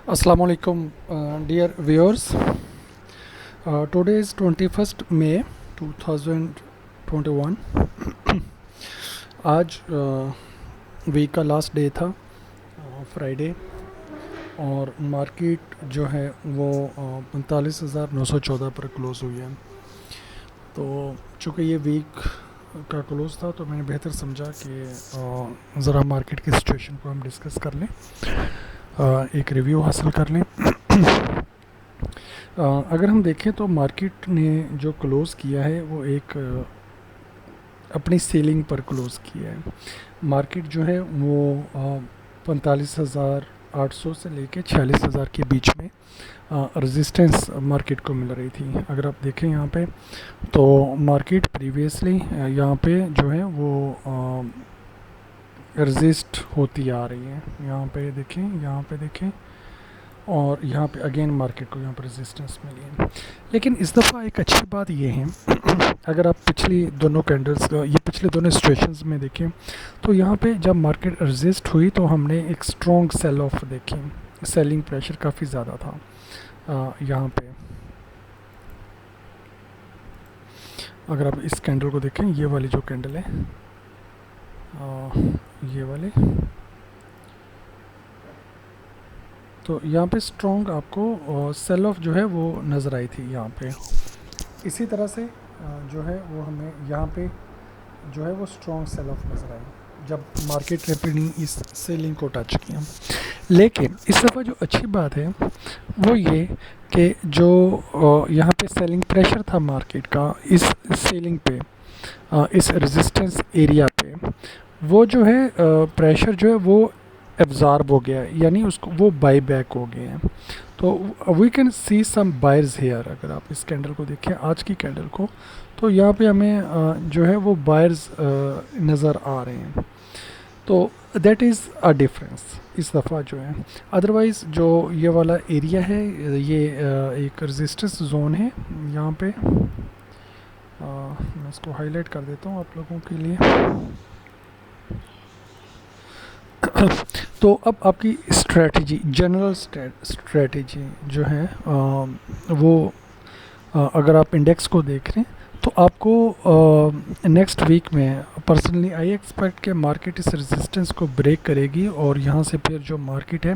Assalamu alaikum, dear viewers. Today is 21st May 2021. आज week का last day था, Friday, और मार्केट जो है वो 45,914 पर क्लोज़ हुई है। तो चूँकि ये वीक का क्लोज़ था तो मैंने बेहतर समझा कि ज़रा मार्केट की सिचुएशन को हम डिस्कस कर लें, एक रिव्यू हासिल कर लें। अगर हम देखें तो मार्केट ने जो क्लोज़ किया है वो एक अपनी सेलिंग पर क्लोज़ किया है। मार्केट जो है वो 45,800 से लेके 46,000 के बीच में रेजिस्टेंस मार्केट को मिल रही थी। अगर आप देखें यहाँ पे तो मार्केट प्रीवियसली यहाँ पे जो है वो रेजिस्ट होती आ रही है। यहाँ पे देखें, यहाँ पे देखें, और यहाँ पे अगेन मार्केट को यहाँ पर रेजिस्टेंस मिली है। लेकिन इस दफ़ा एक अच्छी बात ये है अगर आप पिछली दोनों कैंडल्स ये पिछले दोनों सिचुएशंस में देखें तो यहाँ पे जब मार्केट रेजिस्ट हुई तो हमने एक स्ट्रॉन्ग सेल ऑफ देखी, सेलिंग प्रेशर काफ़ी ज़्यादा था यहाँ पे। अगर आप इस कैंडल को देखें, ये वाली जो कैंडल है, ये वाली, तो यहाँ पे स्ट्रॉन्ग आपको सेल ऑफ जो है वो नज़र आई थी यहाँ पे। इसी तरह से जो है वो हमें यहाँ पे जो है वो स्ट्रॉन्ग सेल ऑफ नज़र आई जब मार्केट ने अपनी इस सेलिंग को टच किया। लेकिन इस दफ़ा जो अच्छी बात है वो ये कि जो यहाँ पे सेलिंग प्रेशर था मार्केट का इस सेलिंग पे, इस रेजिस्टेंस एरिया पे, वो जो है प्रेशर जो है वो एब्ज़ॉर्ब हो गया, यानी उसको वो बाई बैक हो गए हैं। तो we can see some buyers here. अगर आप इस कैंडल को देखें, आज की कैंडल को, तो यहाँ पे हमें जो है वो बायर्स नज़र आ रहे हैं। तो दैट इज़ अ डिफरेंस इस दफ़ा जो है। अदरवाइज़ जो ये वाला एरिया है ये एक रेजिस्टेंस जोन है। यहाँ पे मैं इसको हाईलाइट कर देता हूँ आप लोगों के लिए। तो अब आपकी स्ट्रेटजी, जनरल स्ट्रेटजी जो है वो अगर आप इंडेक्स को देख रहे हैं तो आपको नेक्स्ट वीक में पर्सनली आई एक्सपेक्ट के मार्केट इस रेजिस्टेंस को ब्रेक करेगी और यहाँ से फिर जो मार्केट है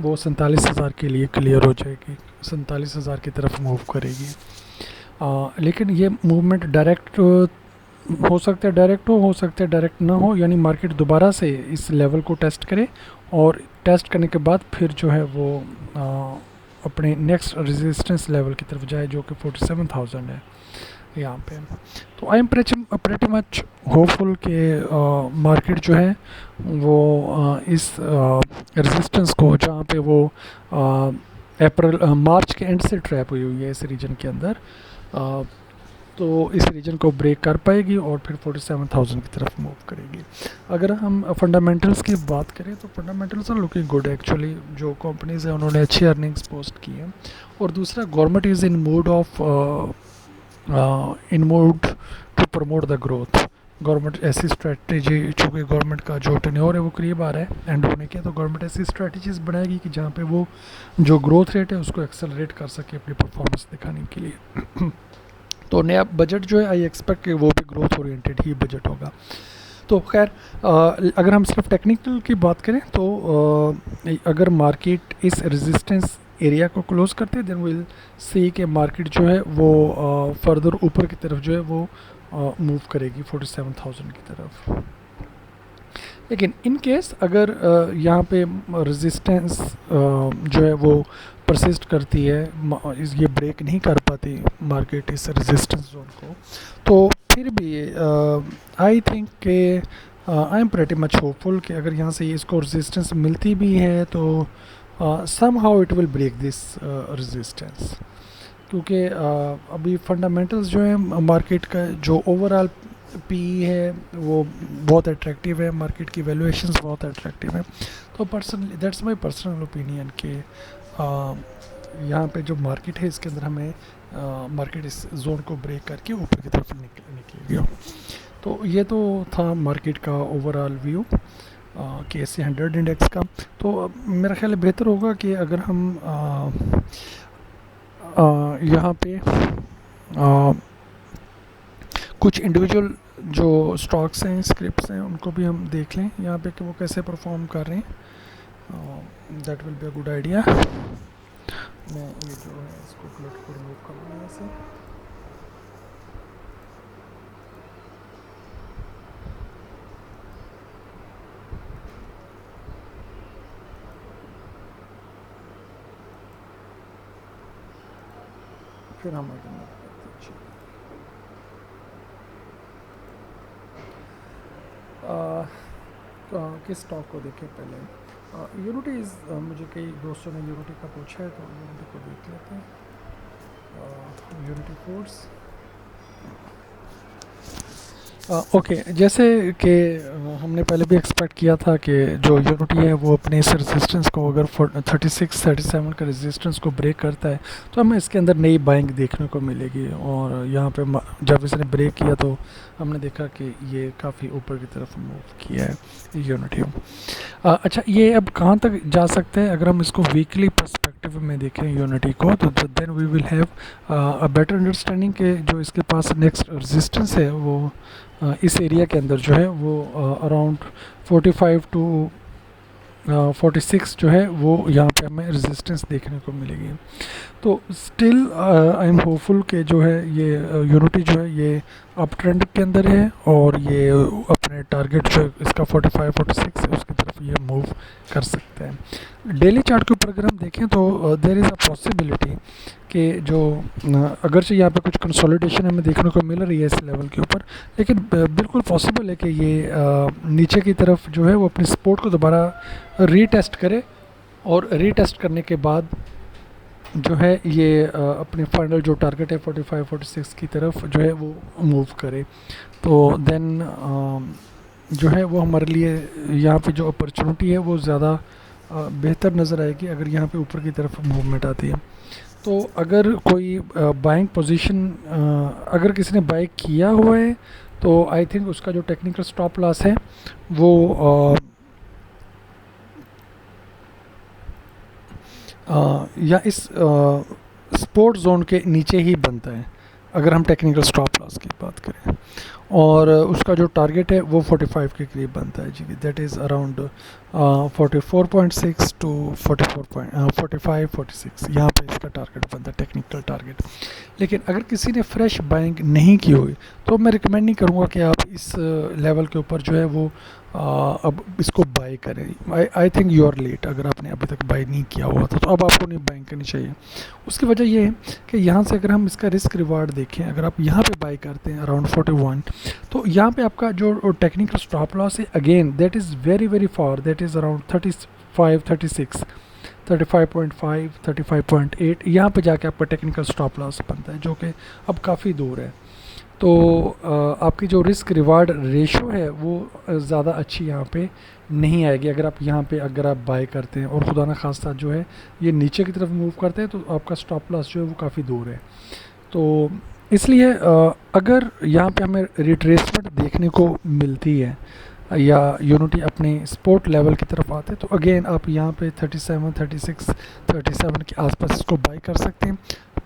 वो 47,000 के लिए क्लियर हो जाएगी, 47,000 की तरफ मूव करेगी। लेकिन ये मूवमेंट डायरेक्ट हो सकता है, डायरेक्ट हो सकता है डायरेक्ट ना हो, यानी मार्केट दोबारा से इस लेवल को टेस्ट करे और टेस्ट करने के बाद फिर जो है वो अपने नेक्स्ट रेजिस्टेंस लेवल की तरफ जाए जो कि 47,000 है यहाँ पे। तो I am pretty much hopeful कि मार्केट जो है वो इस रेजिस्टेंस को, जहाँ पे वो मार्च के एंड से ट्रैप हुई हुई है इस रीजन के अंदर, तो इस रीजन को ब्रेक कर पाएगी और फिर 47,000 की तरफ मूव करेगी। अगर हम फंडामेंटल्स की बात करें तो fundamentals are looking good actually. जो कंपनीज हैं उन्होंने अच्छी अर्निंग्स पोस्ट की हैं, और दूसरा government is in mood to promote the growth. Government ऐसी स्ट्रेटजी, चूँकि गवर्नमेंट का जो टेन्योर है वो करीब आ रहा है एंड होने के, तो गवर्नमेंट ऐसी स्ट्रेटजीज बनाएगी कि जहाँ पे वो जो ग्रोथ रेट है उसको एक्सेलरेट कर सके अपनी परफॉर्मेंस दिखाने के लिए। तो नया बजट जो है आई एक्सपेक्ट कि वो भी ग्रोथ ओरिएंटेड ही बजट होगा। तो खैर अगर हम सिर्फ टेक्निकल की बात करें तो अगर मार्केट इस रेजिस्टेंस एरिया को क्लोज करते हैं देन विल सी कि मार्केट जो है वो फर्दर ऊपर की तरफ जो है वो मूव करेगी 47,000 की तरफ। लेकिन इन केस अगर यहाँ पे रेजिस्टेंस जो है वो परसिस्ट करती है, ये ब्रेक नहीं कर पाती मार्केट इस रेजिस्टेंस जोन को, तो फिर भी आई थिंक के I am pretty much hopeful कि अगर यहाँ से इसको रेजिस्टेंस मिलती भी है तो somehow it will break this resistance. क्योंकि अभी फंडामेंटल्स जो है मार्केट का, जो ओवरऑल पी है वो बहुत अट्रैक्टिव है, मार्केट की वैल्यूएशंस बहुत अट्रैक्टिव है। तो personally that's my personal opinion कि यहाँ पे जो मार्केट है इसके अंदर हमें मार्केट इस जोन को ब्रेक करके ऊपर की तरफ निकलेगी। तो ये तो था मार्केट का ओवरऑल व्यू। KSE 100 इंडेक्स का। तो मेरा ख्याल है बेहतर होगा कि अगर हम यहाँ पे कुछ इंडिविजुअल जो स्टॉक्स हैं, स्क्रिप्ट्स हैं, उनको भी हम देख लें यहाँ पे कि वो कैसे परफॉर्म कर रहे हैं। That will be a good idea. मैं ये जो है इसको क्लिक को रिमूव कर लूँ यहाँ से। फिर हम आगे किस स्टॉक को देखें पहले। यूनिटी मुझे कई दोस्तों ने यूनिटी का पूछा है, तो यूनिटी को देख लेते हैं। यूनिटी फूड्स, ओके, जैसे कि हमने पहले भी एक्सपेक्ट किया था कि जो यूनिटी है वो अपने इस रेजिस्टेंस को अगर 36-37 का रेजिस्टेंस को ब्रेक करता है तो हमें इसके अंदर नई बाइंग देखने को मिलेगी। और यहाँ पे जब इसने ब्रेक किया तो हमने देखा कि ये काफ़ी ऊपर की तरफ मूव किया है यूनिटी। अच्छा, ये अब कहाँ तक जा सकते हैं अगर हम इसको वीकली पर्सपेक्टिव में देखें यूनिटी को, तो then we will have a better understanding के जो इसके पास नेक्स्ट रेजिस्टेंस है वो इस एरिया के अंदर जो है वो अराउंड 45 टू 46 जो है वो यहाँ पे हमें रेजिस्टेंस देखने को मिलेगी। तो स्टिल आई एम होपफुल कि जो है ये यूनिटी जो है ये अप ट्रेंड के अंदर है और ये अपने टारगेट जो इसका 45-46 है उसकी तरफ ये मूव कर सकते हैं। डेली चार्ट के ऊपर अगर हम देखें तो देयर इज़ अ पॉसिबिलिटी कि जो अगरचे यहाँ पे कुछ कंसोलिडेशन हमें देखने को मिल रही है इस लेवल के ऊपर, लेकिन बिल्कुल पॉसिबल है कि ये नीचे की तरफ जो है वो अपनी सपोर्ट को दोबारा रीटेस्ट करे और रीटेस्ट करने के बाद जो है ये अपने फाइनल जो टारगेट है 45-46 की तरफ जो है वो मूव करे। तो देन जो है वो हमारे लिए यहाँ पे जो अपॉर्चुनिटी है वो ज़्यादा बेहतर नज़र आएगी अगर यहाँ पे ऊपर की तरफ मूवमेंट आती है। तो अगर कोई बाइंग पोजीशन अगर किसी ने बाई किया हुआ है तो आई थिंक उसका जो टेक्निकल स्टॉप लॉस है वो या इस सपोर्ट जोन के नीचे ही बनता है अगर हम टेक्निकल स्टॉप लॉस की बात करें, और उसका जो टारगेट है वो 45 के करीब बनता है जी। दैट इज़ अराउंड 44.6 टू 45-46 यहाँ पे इसका टारगेट बनता है, टेक्निकल टारगेट। लेकिन अगर किसी ने फ्रेश बाइंग नहीं की हुई तो मैं रिकमेंड नहीं करूँगा कि आप इस लेवल के ऊपर जो है वो अब इसको बाई करें। I think you are late. अगर आपने अभी तक बाई नहीं किया हुआ था तो अब आपको नहीं बाइंग करनी चाहिए। उसकी वजह ये है कि यहाँ से अगर हम इसका रिस्क रिवार्ड देखें, अगर आप यहाँ पे बाई करते हैं अराउंड 41, तो यहाँ पे आपका जो टेक्निकल स्टॉप लॉस है again that is very very far, that is around 35-36, 35.5, 35.8, यहाँ पे जाके आपका टेक्निकल स्टॉप लॉस बनता है जो कि अब काफ़ी दूर है। तो आपकी जो रिस्क रिवार्ड रेशो है वो ज़्यादा अच्छी यहाँ पे नहीं आएगी अगर आप यहाँ पे अगर आप बाय करते हैं और खुदा न खास्ता जो है ये नीचे की तरफ मूव करते हैं तो आपका स्टॉप लॉस जो है वो काफ़ी दूर है। तो इसलिए अगर यहाँ पे हमें रिट्रेसमेंट देखने को मिलती है या यूनिटी अपने सपोर्ट लेवल की तरफ आते हैं तो अगेन आप यहाँ पे 37, 36, 37 के आसपास इसको बाई कर सकते हैं।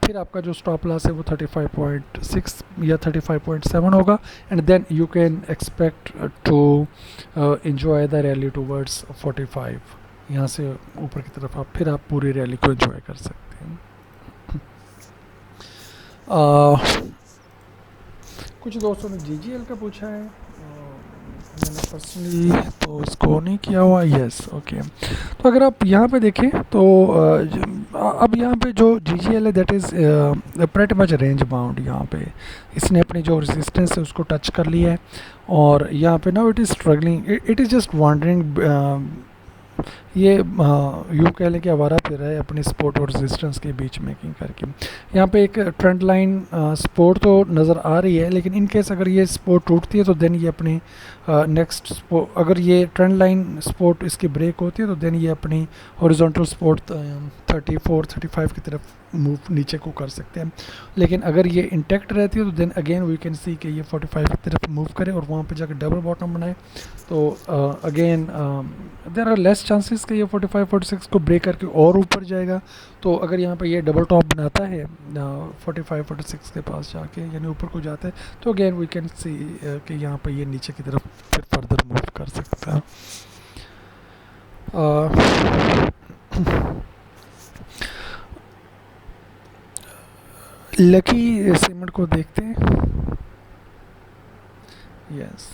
फिर आपका जो स्टॉप लॉस है वो 35.6 या 35.7 होगा and then you can expect to enjoy the rally towards 45। यहाँ से ऊपर की तरफ फिर आप पूरी रैली को एंजॉय कर सकते हैं। कुछ दोस्तों ने GGL का पूछा है, मैंने पर्सनली तो इसको नहीं किया हुआ। Yes, okay. तो अगर आप यहाँ पे देखें तो अब यहाँ पे जो GGL है that is pretty much range bound. यहाँ पे इसने अपनी जो रेजिस्टेंस है उसको टच कर लिया है और यहाँ पे now it is struggling, it is just wandering ये यूँ कह लें कि आवारा फिर रहा है अपनी सपोर्ट और रेजिस्टेंस के बीच मेकिंग करके। यहाँ पे एक ट्रेंड लाइन सपोर्ट तो नज़र आ रही है, लेकिन इन केस अगर ये सपोर्ट टूटती है तो देन ये अपनी नेक्स्ट अगर ये ट्रेंड लाइन सपोर्ट इसकी ब्रेक होती है तो देन ये अपनी हॉरिजॉन्टल सपोर्ट 34-35 की तरफ मूव नीचे को कर सकते हैं। लेकिन अगर ये इंटैक्ट रहती है तो then again we can see कि ये 45 की तरफ मूव करे और वहाँ पे जाकर डबल बॉटम बनाए, तो again there are less chances कि ये 45-46 को ब्रेक करके और ऊपर जाएगा। तो अगर यहाँ पे ये डबल टॉप बनाता है 45-46 के पास जाके यानी ऊपर को जाता है, तो अगेन वी कैन सी कि यहाँ पे ये नीचे की तरफ फिर फर्दर मूव कर सकता है। लकी सीमेंट को देखते हैं। यस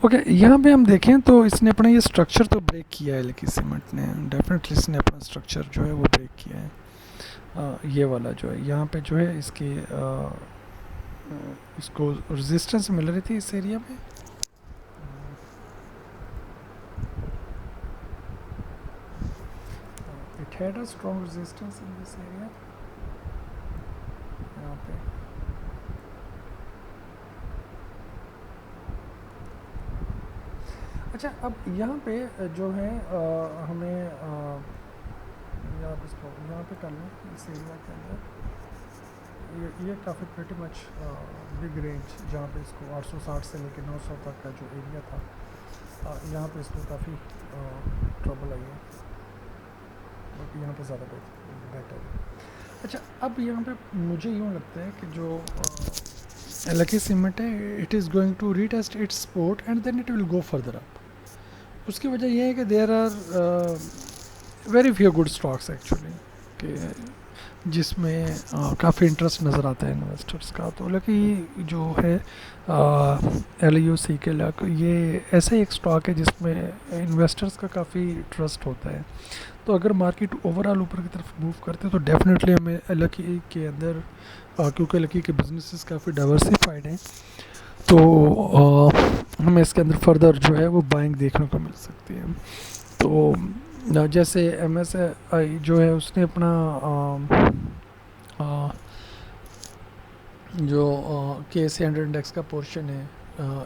ओके, यहाँ पे हम देखें तो इसने अपना ये स्ट्रक्चर तो ब्रेक किया है लकी सीमेंट ने, डेफिनेटली इसने अपना स्ट्रक्चर जो है वो ब्रेक किया है। ये वाला जो है यहाँ पे जो है इसकी इसको रेजिस्टेंस मिल रही थी इस एरिया में। It had a strong resistance in this area यहाँ पे। अच्छा, अब यहाँ पे जो है हमें यार इसको यहाँ पे कर लें इस एरिया के अंदर। ये काफ़ी प्रेटी मच बिग रेंज जहाँ पे इसको 860 से लेकर 900 तक का जो एरिया था, यहाँ पे इसको काफ़ी ट्रबल आई है, बट यहाँ पे ज़्यादा बेटर है। अच्छा, अब यहाँ पे मुझे यूँ लगता है कि जो लकी सीमेंट है it is going to retest its support and then it will go further up. उसकी वजह यह है कि there are very few good stocks actually कि जिसमें काफ़ी इंटरेस्ट नज़र आता है इन्वेस्टर्स का। तो लकी जो है LUC के लक ये ऐसा ही एक स्टॉक है जिसमें इन्वेस्टर्स का काफ़ी ट्रस्ट होता है। तो अगर मार्केट ओवरऑल ऊपर की तरफ मूव करते हैं तो डेफिनेटली हमें लकी के अंदर क्योंकि लकी के बिजनेसेस काफ़ी डाइवर्सिफाइड हैं, तो हमें इसके अंदर फर्दर जो है वो बाइंग देखने को मिल सकती है। तो जैसे MSI जो है उसने अपना जो KSE100 इंडेक्स का पोर्शन है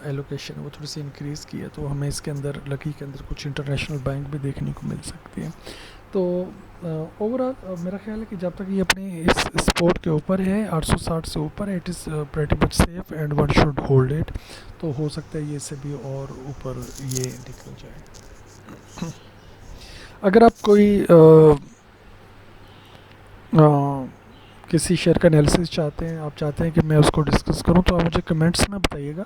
एलोकेशन वो थोड़ी सी इंक्रीज़ की है, तो हमें इसके अंदर लकी के अंदर कुछ इंटरनेशनल बैंक भी देखने को मिल सकती है। तो ओवरऑल मेरा ख्याल है कि जब तक ये अपनी इस सपोर्ट के ऊपर है 860 से ऊपर है, it is pretty much safe and one should hold it. तो हो सकता है ये से भी और ऊपर ये निकल जाए। अगर आप कोई किसी शेयर का एनालिसिस चाहते हैं, आप चाहते हैं कि मैं उसको डिस्कस करूं, तो आप मुझे कमेंट्स में बताइएगा,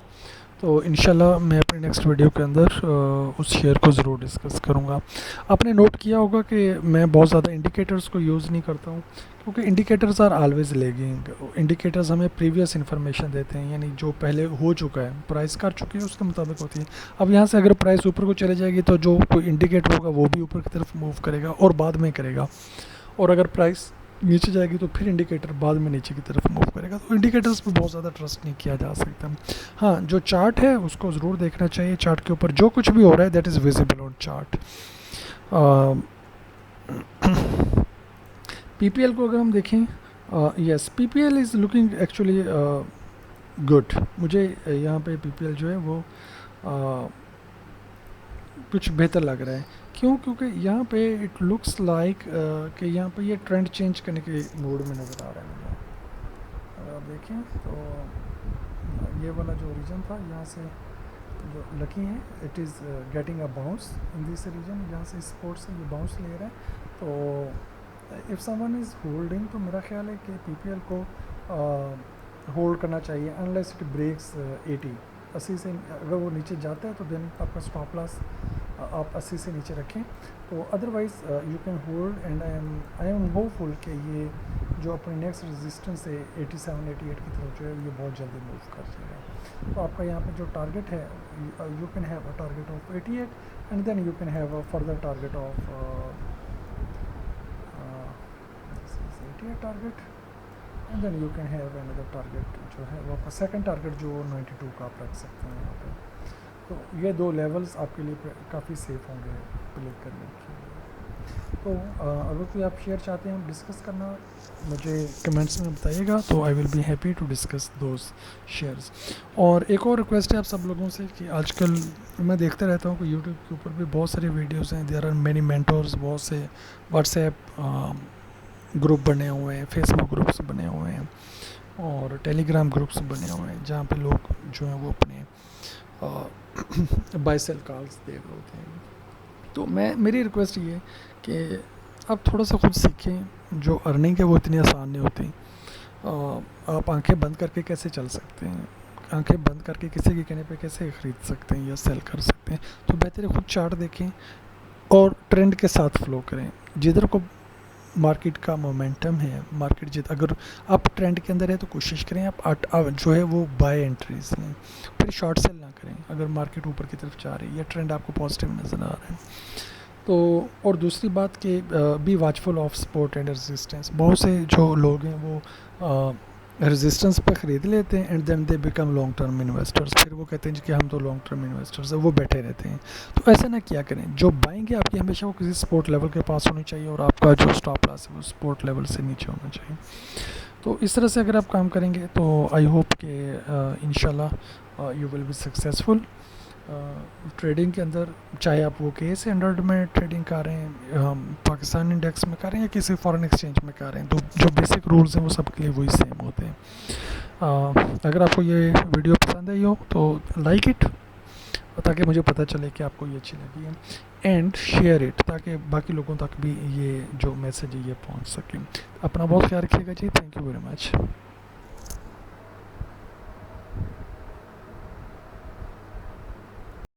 तो इंशाल्लाह मैं अपने नेक्स्ट वीडियो के अंदर उस शेयर को ज़रूर डिस्कस करूंगा। आपने नोट किया होगा कि मैं बहुत ज़्यादा इंडिकेटर्स को यूज़ नहीं करता हूं, क्योंकि indicators are always lagging. Indicators हमें प्रीवियस इन्फॉर्मेशन देते हैं, यानी जो पहले हो चुका है, प्राइस कर चुकी है उसके मुताबिक होती है। अब यहाँ से अगर प्राइस ऊपर को चले जाएगी तो जो कोई इंडिकेटर होगा वो भी ऊपर की तरफ मूव करेगा और बाद में करेगा, और अगर प्राइस नीचे जाएगी तो फिर इंडिकेटर बाद में नीचे की तरफ मूव करेगा। तो इंडिकेटर्स पे बहुत ज़्यादा ट्रस्ट नहीं किया जा सकता। हाँ, जो चार्ट है उसको ज़रूर देखना चाहिए। चार्ट के ऊपर जो कुछ भी हो रहा है that is visible on chart. PPL को अगर हम देखें, yes PPL is looking actually good. मुझे यहाँ पे PPL जो है वो कुछ बेहतर लग रहा है। क्यों? क्योंकि यहाँ पे इट लुक्स लाइक कि यहाँ पे ये ट्रेंड चेंज करने के मूड में नज़र आ रहा है मुझे। अगर आप देखें तो ये वाला जो रीजन था, यहाँ से जो लकी है it is getting a bounce in this region, यहाँ से सपोर्ट से ये बाउंस ले रहा है। तो इफ़ समवन इज़ होल्डिंग तो मेरा ख्याल है कि PPL को होल्ड करना चाहिए अनलेस इट ब्रेक्स 80 से। अगर वो नीचे जाता है तो देन आपका स्टॉप लॉस आप 80 से नीचे रखें, तो otherwise you can hold. And I am hopeful कि ये जो अपनी नेक्स्ट रेजिस्टेंस है 87-88 की तरफ जो है ये बहुत जल्दी मूव कर जाएगा। तो आपका यहाँ पे जो टारगेट है, you can have a target of 88 and then you can have a further target of 88 target, and then you can have another target जो है वो आपका सेकंड टारगेट जो 92 का आप रख सकते हैं यहाँ पे। तो ये 2 लेवल्स आपके लिए काफ़ी सेफ़ होंगे प्ले करने के लिए। तो अगर कोई आप शेयर चाहते हैं डिस्कस करना, मुझे कमेंट्स में बताइएगा, तो I will be happy to discuss those shares. और एक और रिक्वेस्ट है आप सब लोगों से कि आजकल मैं देखता रहता हूँ कि यूट्यूब के ऊपर भी बहुत सारी वीडियोस हैं, देयर आर मैनी मेंटर्स, बहुत से व्हाट्सएप ग्रुप बने हुए हैं, फेसबुक ग्रुप्स बने हुए हैं और टेलीग्राम ग्रुप्स बने हुए हैं, जहाँ पे लोग जो हैं वो अपने बाय सेल कॉल्स दे रहे होते हैं। तो मेरी रिक्वेस्ट ये है कि आप थोड़ा सा खुद सीखें, जो अर्निंग है वो इतनी आसान नहीं होती। आप आंखें बंद करके कैसे चल सकते हैं, आंखें बंद करके किसी के कहने पे कैसे ख़रीद सकते हैं या सेल कर सकते हैं। तो बेहतर है खुद चार्ट देखें और ट्रेंड के साथ फ्लो करें। जिधर को मार्केट का मोमेंटम है, मार्केट जित अगर आप ट्रेंड के अंदर है तो कोशिश करें आप जो है वो बाय एंट्रीज लें, फिर शॉर्ट सेल ना करें अगर मार्केट ऊपर की तरफ जा रही है या ट्रेंड आपको पॉजिटिव नज़र आ रहा है तो। और दूसरी बात कि be watchful of support and resistance. बहुत से जो लोग हैं वो रेजिस्टेंस पे ख़रीद लेते हैं and then they become long term investors. फिर वो कहते हैं कि हम तो लॉन्ग टर्म इन्वेस्टर्स हैं, वो बैठे रहते हैं। तो ऐसा ना किया करें। जो बाइंग है आपकी हमेशा वो किसी सपोर्ट लेवल के पास होनी चाहिए और आपका जो स्टॉप लॉस है वो सपोर्ट लेवल से नीचे होना चाहिए। तो इस तरह से अगर आप काम करेंगे तो आई होप कि इंशाल्लाह you will be successful trading के अंदर, चाहे आप वो KSE 100 में ट्रेडिंग कर रहे हैं, पाकिस्तान इंडेक्स में कर रहे हैं या किसी फॉरेन एक्सचेंज में कर रहे हैं। तो जो बेसिक रूल्स हैं वो सबके लिए वही सेम होते हैं। अगर आपको ये वीडियो पसंद आई हो तो लाइक इट, ताकि मुझे पता चले कि आपको ये अच्छी लगी है, एंड शेयर इट ताकि बाकी लोगों तक भी ये जो मैसेज है ये पहुंच सके। अपना बहुत ख्याल रखिएगा ji. Thank you very much.